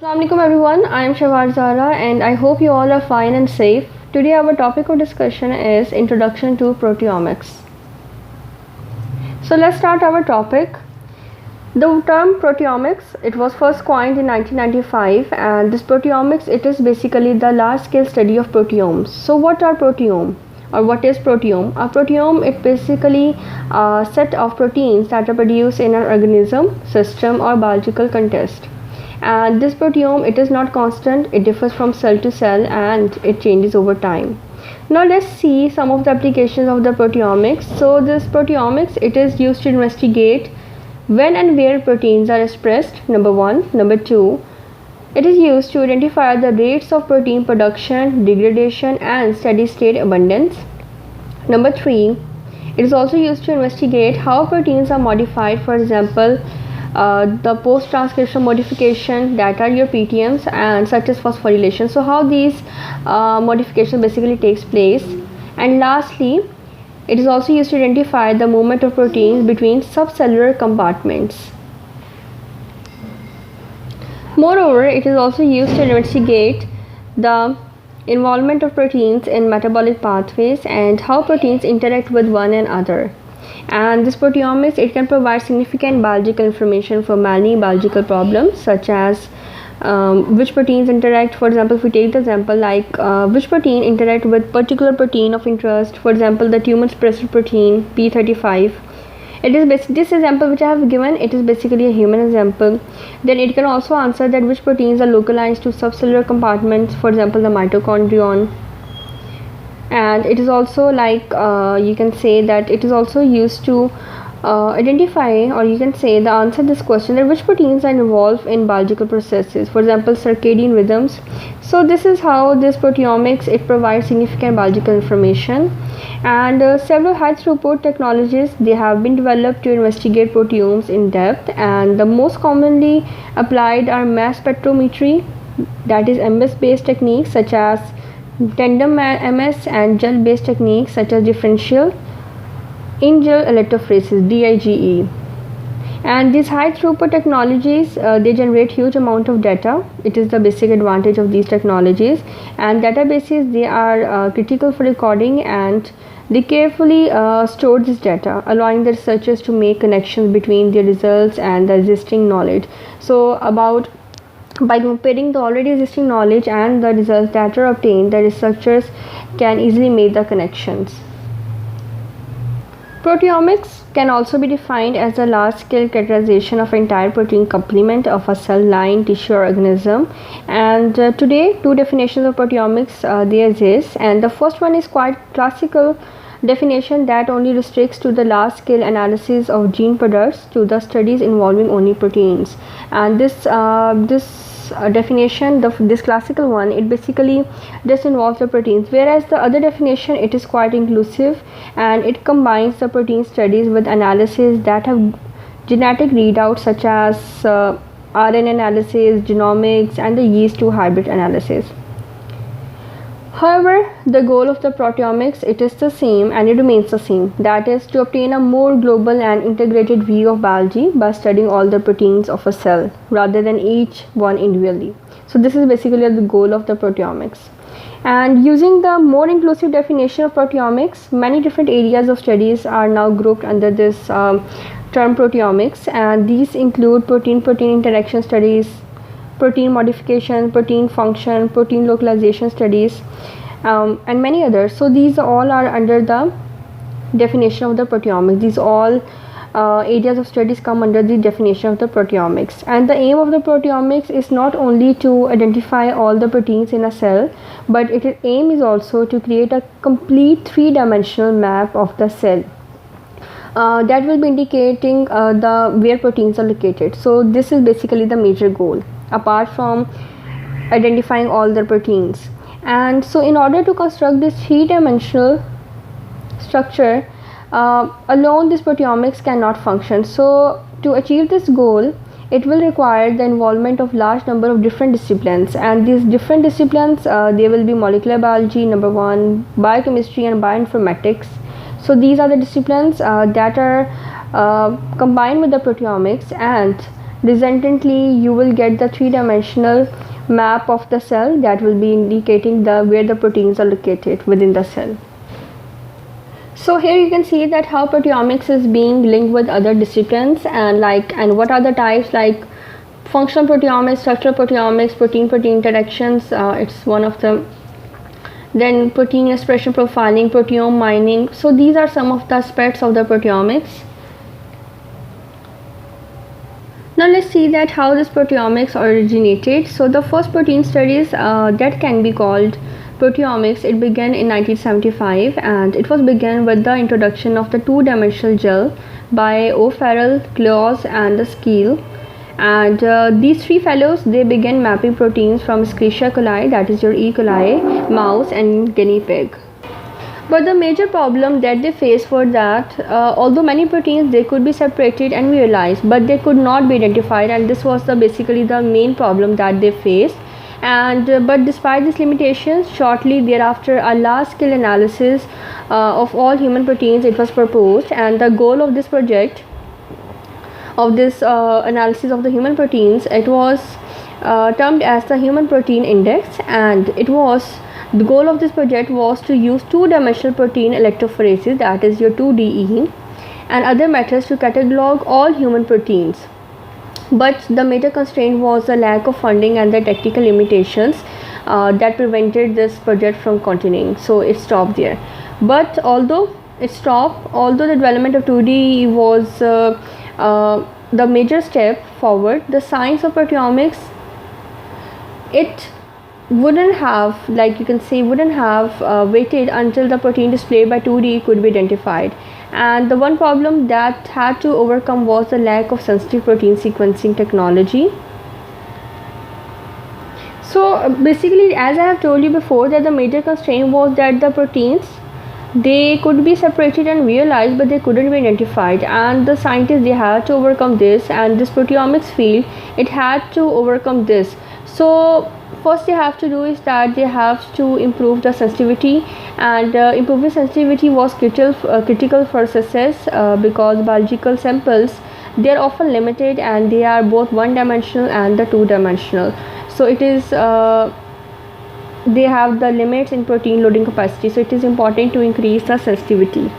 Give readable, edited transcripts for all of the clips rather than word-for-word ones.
Assalamualaikum everyone, I am Shawar Zara and I hope you all are fine and safe. Today our topic of discussion is Introduction to Proteomics. So let's start our topic. The term proteomics, it was first coined in 1995, and this proteomics, it is basically the large scale study of proteomes. So what are proteome? Or what is proteome? A proteome, it basically a set of proteins that are produced in an organism, system or biological context. And this proteome, it is not constant, it differs from cell to cell and it changes over time. Now let's see some of the applications of the proteomics. So this proteomics, it is used to investigate when and where proteins are expressed, number one. Number two, it is used to identify the rates of protein production, degradation and steady state abundance. Number three, it is also used to investigate how proteins are modified, for example, the post-transcription modification, that are your PTMs, and such as phosphorylation. So how these modifications basically takes place. And lastly, it is also used to identify the movement of proteins between subcellular compartments. Moreover, it is also used to investigate the involvement of proteins in metabolic pathways and how proteins interact with one another. And this proteomics, it can provide significant biological information for many biological problems, such as which proteins interact. For example, if we take the example like which protein interact with particular protein of interest, for example the tumor suppressor protein P35. It is this example which I have given, it is basically a human example. Then it can also answer that which proteins are localized to subcellular compartments, for example the mitochondrion. And it is also like you can say that it is also used to identify, or you can say the answer this question, that which proteins are involved in biological processes, for example circadian rhythms. So this is how this proteomics, it provides significant biological information. And several high throughput technologies, they have been developed to investigate proteomes in depth, and the most commonly applied are mass spectrometry, that is MS based techniques such as tandem MS, and gel based techniques such as differential in gel electrophoresis DIGE. And these high throughput technologies, they generate huge amount of data. It is the basic advantage of these technologies. And databases, they are critical for recording, and they carefully store this data, allowing the researchers to make connections between the results and the existing knowledge. So by comparing the already existing knowledge and the results that are obtained, the researchers can easily make the connections. Proteomics can also be defined as a large-scale characterization of entire protein complement of a cell line, tissue or organism. And today, two definitions of proteomics there exist, and the first one is quite classical definition that only restricts to the large-scale analysis of gene products to the studies involving only proteins. And this definition, this classical one, it basically just involves the proteins, whereas the other definition, it is quite inclusive and it combines the protein studies with analysis that have genetic readouts such as RNA analysis, genomics, and the yeast to hybrid analysis. However, the goal of the proteomics, it is the same and it remains the same, that is to obtain a more global and integrated view of biology by studying all the proteins of a cell rather than each one individually. So this is basically the goal of the proteomics. And using the more inclusive definition of proteomics, many different areas of studies are now grouped under this term proteomics, and these include protein-protein interaction studies, protein modification, protein function, protein localization studies, and many others. So these all are under the definition of the proteomics. These all areas of studies come under the definition of the proteomics. And the aim of the proteomics is not only to identify all the proteins in a cell, but its aim is also to create a complete three-dimensional map of the cell. That will be indicating where proteins are located. So this is basically the major goal, apart from identifying all the proteins. And so in order to construct this three-dimensional structure alone, this proteomics cannot function. So to achieve this goal, it will require the involvement of large number of different disciplines, and these different disciplines, they will be molecular biology, number one, biochemistry and bioinformatics. So these are the disciplines that are combined with the proteomics, and resultantly you will get the three-dimensional map of the cell that will be indicating where the proteins are located within the cell. So here you can see that how proteomics is being linked with other disciplines, and what are the types, like functional proteomics, structural proteomics, protein-protein interactions, it's one of them. Then protein expression profiling, proteome mining. So these are some of the aspects of the proteomics. Now let's see that how this proteomics originated. So the first protein studies that can be called proteomics, it began in 1975, and it was began with the introduction of the two-dimensional gel by O'Farrell, Claus and Skeel. And these three fellows, they began mapping proteins from Escherichia coli, that is your E. coli, mouse and guinea pig. But the major problem that they faced was that although many proteins they could be separated and realized, but they could not be identified, and this was basically the main problem that they faced. And but despite these limitations, shortly thereafter a large-scale analysis of all human proteins it was proposed, and the goal of this project, of this analysis of the human proteins, it was termed as the Human Protein Index, and the goal of this project was to use two-dimensional protein electrophoresis, that is your 2DE, and other methods to catalog all human proteins. But the major constraint was the lack of funding and the technical limitations that prevented this project from continuing, so it stopped there. But although the development of 2D was the major step forward, the science of proteomics, it wouldn't have waited until the protein displayed by 2D could be identified. And the one problem that had to overcome was the lack of sensitive protein sequencing technology. So basically, as I have told you before, that the major constraint was that the proteins, they could be separated and realized, but they couldn't be identified, and the scientists, they had to overcome this, and this proteomics field, it had to overcome this. So first they have to do is that they have to improve the sensitivity, and improving sensitivity was critical for success because biological samples, they are often limited, and they are both one-dimensional and the two-dimensional. So it is they have the limits in protein loading capacity, so it is important to increase the sensitivity.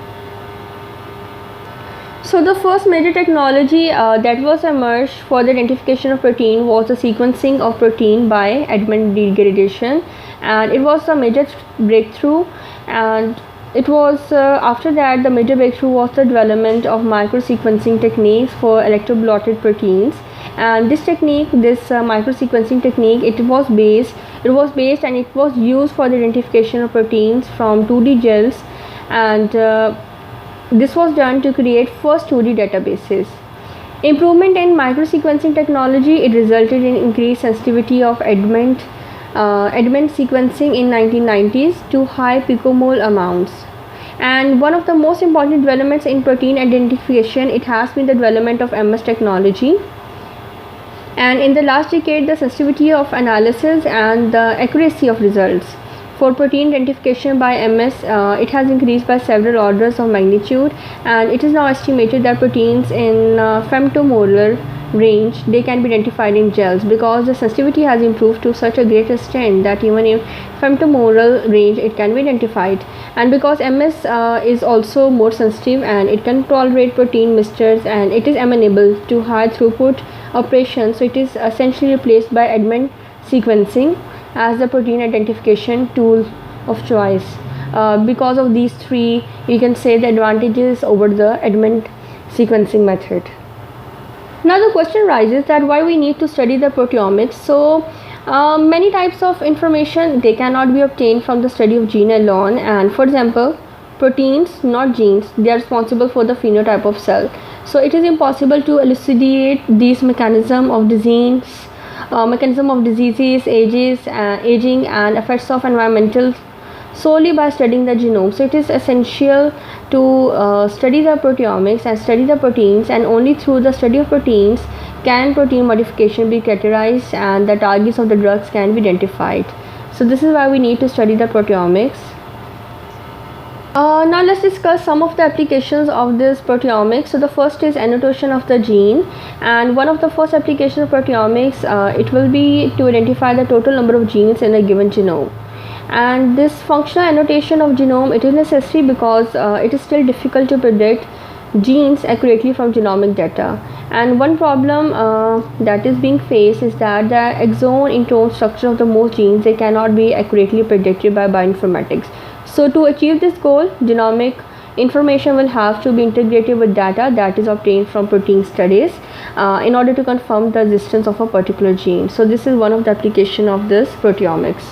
So the first major technology that was emerged for the identification of protein was the sequencing of protein by Edmond degradation, and it was a major breakthrough. And it was after that the major breakthrough was the development of microsequencing techniques for electroblotted proteins. And this technique, microsequencing technique, it was based and it was used for the identification of proteins from 2D gels, and this was done to create first 2D databases. Improvement in microsequencing technology, it resulted in increased sensitivity of Edmond sequencing in 1990s to high picomole amounts. And one of the most important developments in protein identification, it has been the development of MS technology. And in the last decade, the sensitivity of analysis and the accuracy of results for protein identification by MS, it has increased by several orders of magnitude, and it is now estimated that proteins in femtomolar range, they can be identified in gels, because the sensitivity has improved to such a great extent that even in femtomolar range it can be identified. And because MS is also more sensitive, and it can tolerate protein mixtures, and it is amenable to high throughput operations, so it is essentially replaced by Edmond sequencing as the protein identification tool of choice. Because of these three, you can say, the advantages over the Edmond sequencing method. Now the question arises that why we need to study the proteomics. So many types of information, they cannot be obtained from the study of gene alone. And for example, proteins, not genes, they are responsible for the phenotype of cell. So it is impossible to elucidate these mechanism of diseases, aging and effects of environmental solely by studying the genome. So it is essential to study the proteomics and study the proteins, and only through the study of proteins can protein modification be categorized and the targets of the drugs can be identified. So this is why we need to study the proteomics. Now let's discuss some of the applications of this proteomics. So the first is annotation of the gene, and one of the first applications of proteomics, it will be to identify the total number of genes in a given genome. And this functional annotation of genome, it is necessary because it is still difficult to predict genes accurately from genomic data. And one problem that is being faced is that the exon intron structure of the most genes, they cannot be accurately predicted by bioinformatics. So to achieve this goal, genomic information will have to be integrated with data that is obtained from protein studies in order to confirm the existence of a particular gene. So this is one of the application of this proteomics.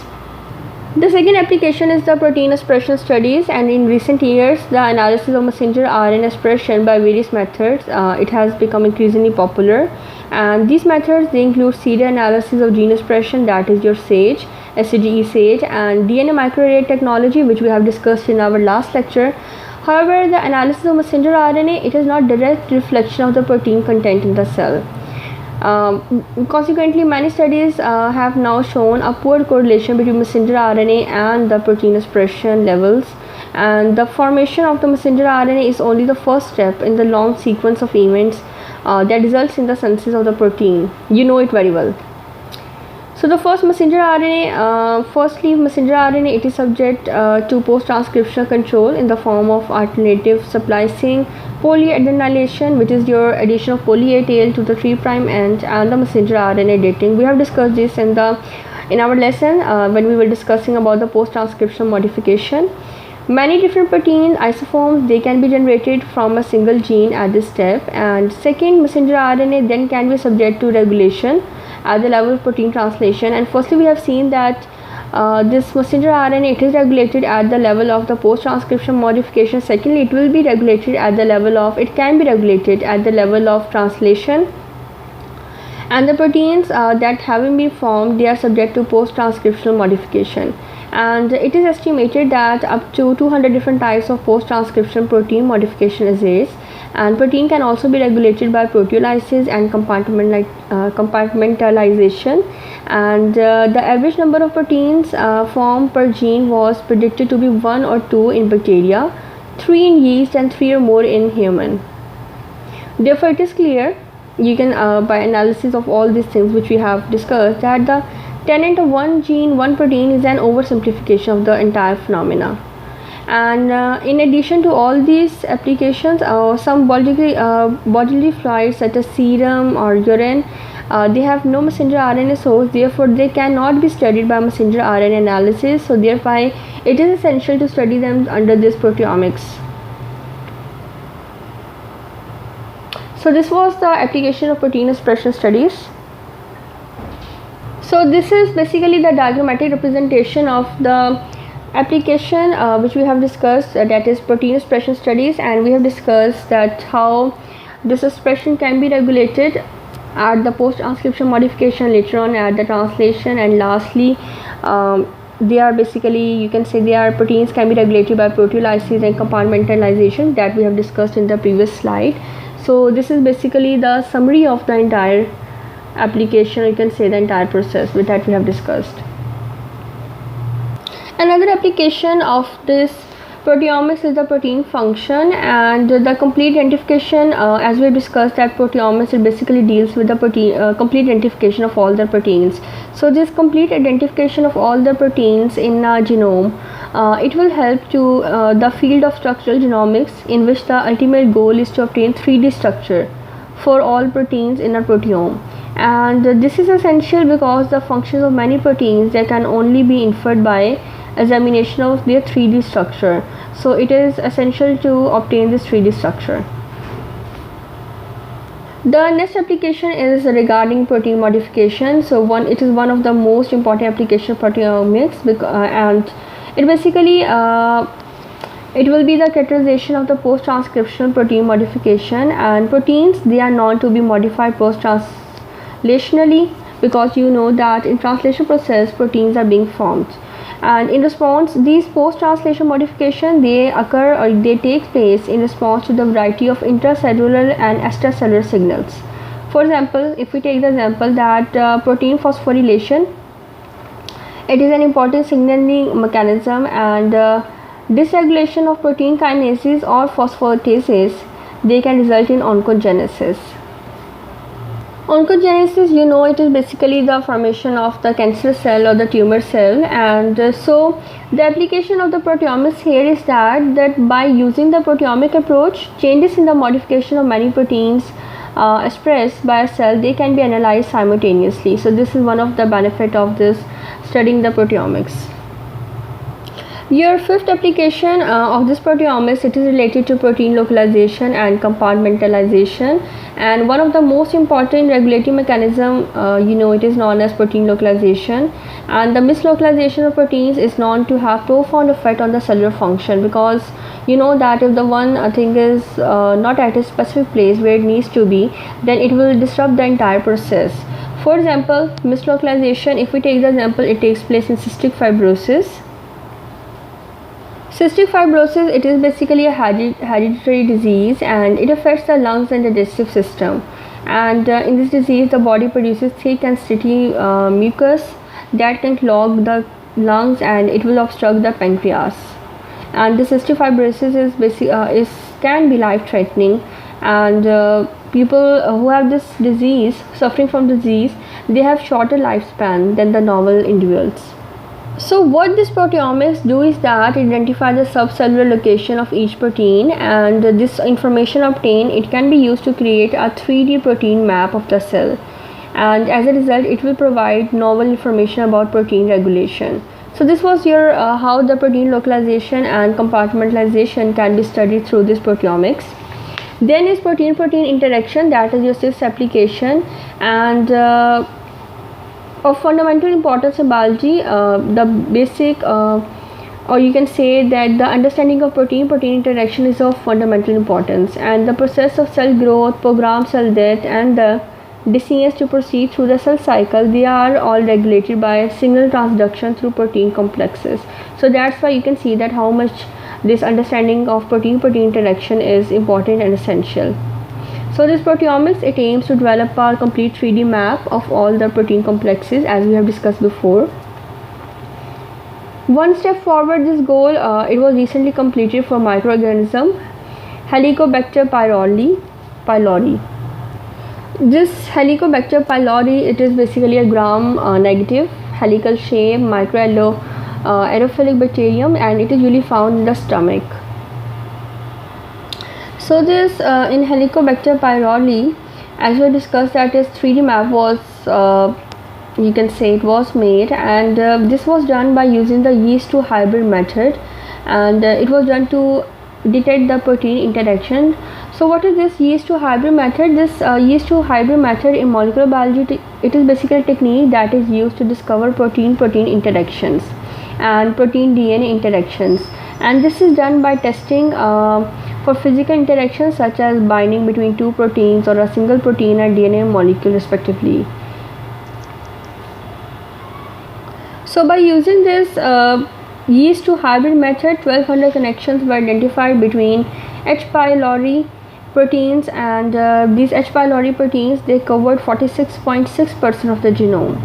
The second application is the protein expression studies, and in recent years the analysis of messenger RNA expression by various methods, it has become increasingly popular. And these methods, they include serial analysis of gene expression, that is your SAGE, SAGE, and DNA microarray technology, which we have discussed in our last lecture. However, the analysis of messenger RNA, it is not direct reflection of the protein content in the cell. Consequently, many studies have now shown a poor correlation between messenger RNA and the protein expression levels, and the formation of the messenger RNA is only the first step in the long sequence of events that results in the synthesis of the protein. You know it very well. So the first messenger RNA, firstly messenger RNA, it is subject to post-transcriptional control in the form of alternative splicing, polyadenylation, which is your addition of poly A tail to the 3' end, and the messenger RNA dating. We have discussed this in our lesson when we were discussing about the post-transcriptional modification. Many different protein isoforms, they can be generated from a single gene at this step. And second, messenger RNA then can be subject to regulation at the level of protein translation. And firstly, we have seen that this messenger RNA, it is regulated at the level of the post-transcription modification. Secondly, it will be regulated at the level of, it can be regulated at the level of translation. And the proteins that haven't been formed, they are subject to post-transcriptional modification. And it is estimated that up to 200 different types of post-transcription protein modification exist. And protein can also be regulated by proteolysis and compartmentalization. And the average number of proteins formed per gene was predicted to be 1 or 2 in bacteria, 3 in yeast, and 3 or more in human. Therefore, it is clear, you can by analysis of all these things which we have discussed, that the tenet of one gene, one protein is an oversimplification of the entire phenomena. And in addition to all these applications, some bodily fluids such as serum or urine, they have no messenger RNA source, therefore they cannot be studied by messenger RNA analysis. So therefore it is essential to study them under this proteomics. So this was the application of protein expression studies. So this is basically the diagrammatic representation of the application which we have discussed, that is protein expression studies. And we have discussed that how this expression can be regulated at the post-transcription modification, later on at the translation, and lastly they are basically, you can say, they are proteins can be regulated by proteolysis and compartmentalization that we have discussed in the previous slide. So this is basically the summary of the entire application, you can say the entire process with that we have discussed. Another application of this proteomics is the protein function and the complete identification. As we discussed, that proteomics, it basically deals with the protein complete identification of all the proteins. So this complete identification of all the proteins in a genome, it will help to the field of structural genomics, in which the ultimate goal is to obtain 3D structure for all proteins in a proteome. And this is essential because the functions of many proteins, they can only be inferred by examination of their 3D structure. So it is essential to obtain this 3D structure. The next application is regarding protein modification. So it is one of the most important applications of proteomics, and it basically it will be the characterization of the post-transcriptional protein modification. And proteins, they are known to be modified post-translationally, because you know that in translation process proteins are being formed. And in response, these post-translation modification, they occur or they take place in response to the variety of intracellular and extracellular signals. For example, if we take the example that protein phosphorylation, it is an important signaling mechanism, and dysregulation of protein kinases or phosphatases, they can result in oncogenesis. Oncogenesis, it is basically the formation of the cancer cell or the tumor cell, and so the application of the proteomics here is that by using the proteomic approach, changes in the modification of many proteins expressed by a cell, they can be analyzed simultaneously. So this is one of the benefit of this studying the proteomics. Your fifth application of this proteomics, it is related to protein localization and compartmentalization, and one of the most important regulatory mechanism, it is known as protein localization, and the mislocalization of proteins is known to have profound effect on the cellular function, because that if the one thing is not at a specific place where it needs to be, then it will disrupt the entire process. For example, mislocalization, if we take the example, it takes place in cystic fibrosis. Cystic fibrosis, it is basically a hereditary disease, and it affects the lungs and digestive system. And in this disease, the body produces thick and sticky mucus that can clog the lungs, and it will obstruct the pancreas. And the cystic fibrosis can be life-threatening, and people who have this disease, suffering from disease, they have shorter lifespan than the normal individuals. So what this proteomics do is that identify the subcellular location of each protein, and this information obtained, it can be used to create a 3D protein map of the cell, and as a result it will provide novel information about protein regulation. So this was your how the protein localization and compartmentalization can be studied through this proteomics. Then is protein-protein interaction, that is your sixth application, and of fundamental importance in biology. The basic or you can say that the understanding of protein-protein interaction is of fundamental importance, and the process of cell growth, programmed cell death, and the decisions to proceed through the cell cycle, they are all regulated by signal transduction through protein complexes. So that's why you can see that how much this understanding of protein-protein interaction is important and essential. So this proteomics, it aims to develop a complete 3D map of all the protein complexes, as we have discussed before. One step forward, this goal, it was recently completed for microorganism Helicobacter pylori. This Helicobacter pylori, it is basically a gram-negative helical shape aerophilic bacterium, and it is usually found in the stomach. So this in Helicobacter pylori, as we discussed, that is 3D map was you can say it was made, and this was done by using the yeast to hybrid method, and it was done to detect the protein interaction. So what is this yeast to hybrid method? This yeast to hybrid method in molecular biology, it is basically a technique that is used to discover protein-protein interactions and protein DNA interactions, and this is done by testing for physical interactions such as binding between two proteins or a single protein and DNA molecule respectively. So by using this yeast to hybrid method, 1200 connections were identified between H. pylori proteins, and these H. pylori proteins, they covered 46.6% of the genome.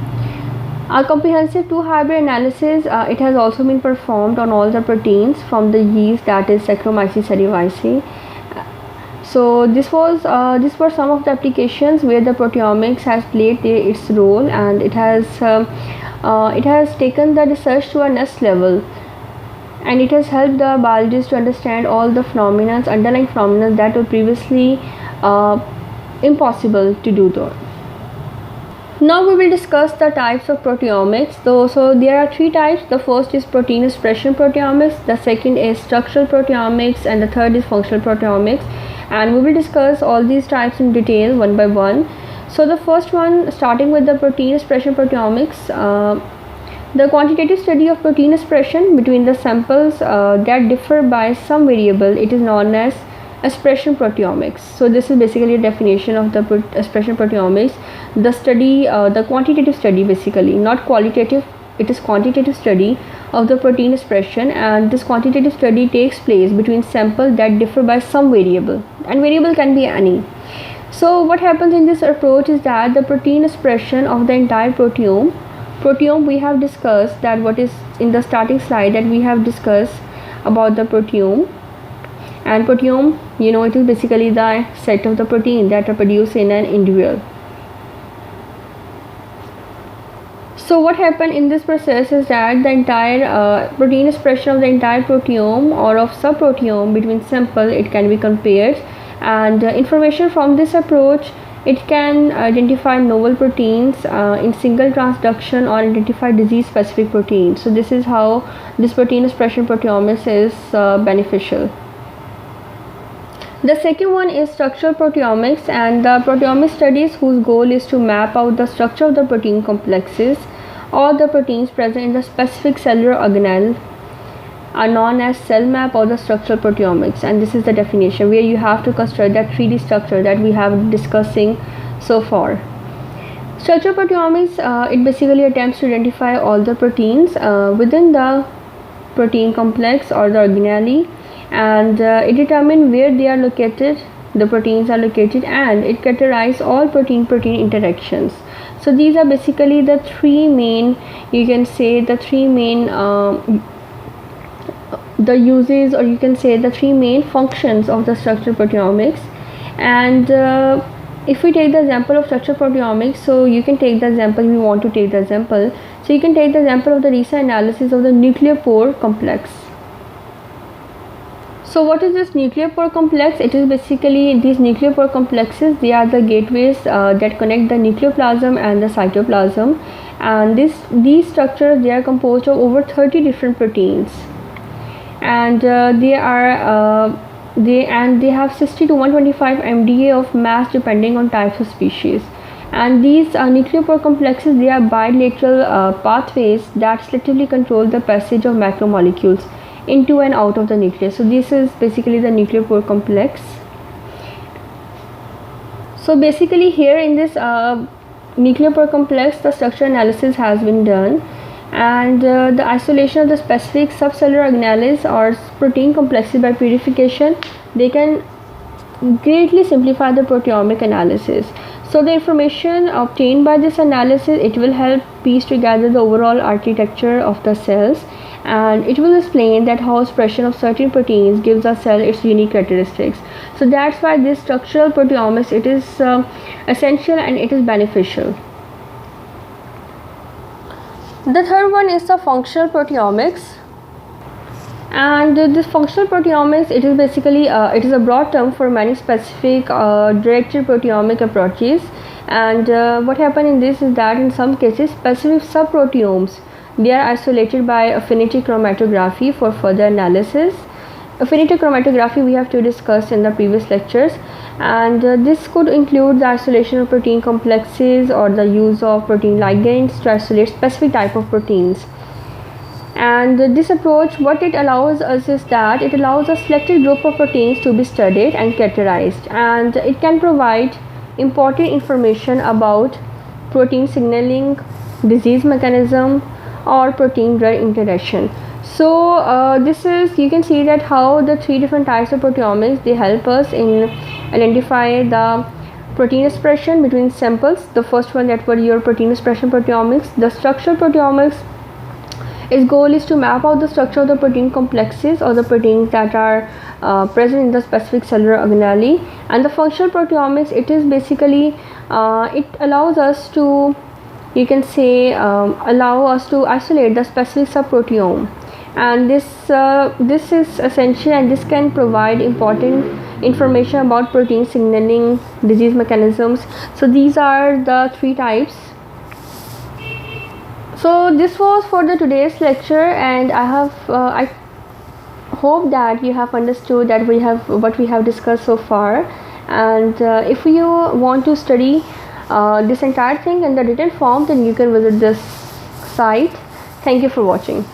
A comprehensive 2 hybrid analysis, it has also been performed on all the proteins from the yeast, that is Saccharomyces cerevisiae. So this were some of the applications where the proteomics has played its role, and it has taken the research to a next level, and it has helped the biologists to understand all the underlying phenomena that were previously impossible to do though. Now we will discuss the types of proteomics. So there are 3 types. The first is protein expression proteomics, the second is structural proteomics, and the third is functional proteomics, and we will discuss all these types in detail one by one. So the first one, starting with the protein expression proteomics, the quantitative study of protein expression between the samples that differ by some variable, it is known as expression proteomics. So this is basically a definition of the expression proteomics. The study, the quantitative study, basically not qualitative, it is quantitative study of the protein expression, and this quantitative study takes place between samples that differ by some variable, and variable can be any. So what happens in this approach is that the protein expression of the entire proteome we have discussed, that what is in the starting slide that we have discussed, about the proteome. And proteome, you know, it is basically the set of the protein that are produced in an individual. So what happened in this process is that the entire protein expression of the entire proteome or of subproteome between sample, it can be compared, and information from this approach, it can identify novel proteins in single transduction or identify disease specific proteins. So this is how this protein expression proteomics is beneficial. The second one is structural proteomics, and the proteomics studies whose goal is to map out the structure of the protein complexes or the proteins present in the specific cellular organelle are known as cell map or the structural proteomics. And this is the definition where you have to construct that 3D structure that we have discussing so far. Structural proteomics, it basically attempts to identify all the proteins within the protein complex or the organelle, and it determines where they are located, the proteins are located, and it categorizes all protein-protein interactions. So these are basically the three main, you can say the three main the uses, or you can say the three main functions of the structural proteomics. And if we take the example of structural proteomics, so you can take the example, we want to take the example, so you can take the example of the recent analysis of the nuclear pore complex. So what is this nuclear pore complex? It is basically these nuclear pore complexes, they are the gateways that connect the nucleoplasm and the cytoplasm, and these structures, they are composed of over 30 different proteins, and they have 60 to 125 MDA of mass depending on types of species. And these nuclear pore complexes, they are bilateral pathways that selectively control the passage of macromolecules into and out of the nucleus. So this is basically the nuclear pore complex. So basically here in this nuclear pore complex, the structural analysis has been done, and the isolation of the specific subcellular organelles or protein complexes by purification, they can greatly simplify the proteomic analysis. So the information obtained by this analysis, it will help piece together the overall architecture of the cells, and it will explain that how expression of certain proteins gives a cell its unique characteristics. So that's why this structural proteomics, it is essential and it is beneficial. The third one is the functional proteomics, and this functional proteomics, it is basically it is a broad term for many specific directed proteomic approaches. And what happened in this is that in some cases specific subproteomes, they are isolated by affinity chromatography for further analysis. Affinity chromatography we have to discuss in the previous lectures, and this could include the isolation of protein complexes or the use of protein ligands to isolate specific type of proteins. And this approach, what it allows us is that it allows a selected group of proteins to be studied and categorized, and it can provide important information about protein signaling, disease mechanism, or protein drug interaction. So this is, you can see that how the three different types of proteomics, they help us in identify the protein expression between samples. The first one, that were your protein expression proteomics. The structural proteomics, its goal is to map out the structure of the protein complexes or the proteins that are present in the specific cellular organelle. And the functional proteomics, it is basically it allows us to, you can say, allow us to isolate the specific subproteome, and this is essential, and this can provide important information about protein signaling, disease mechanisms. So these are the three types. So this was for the today's lecture, and I hope that you have understood that what we have discussed so far. And if you want to study this entire thing in the written form, then you can visit this site. Thank you for watching.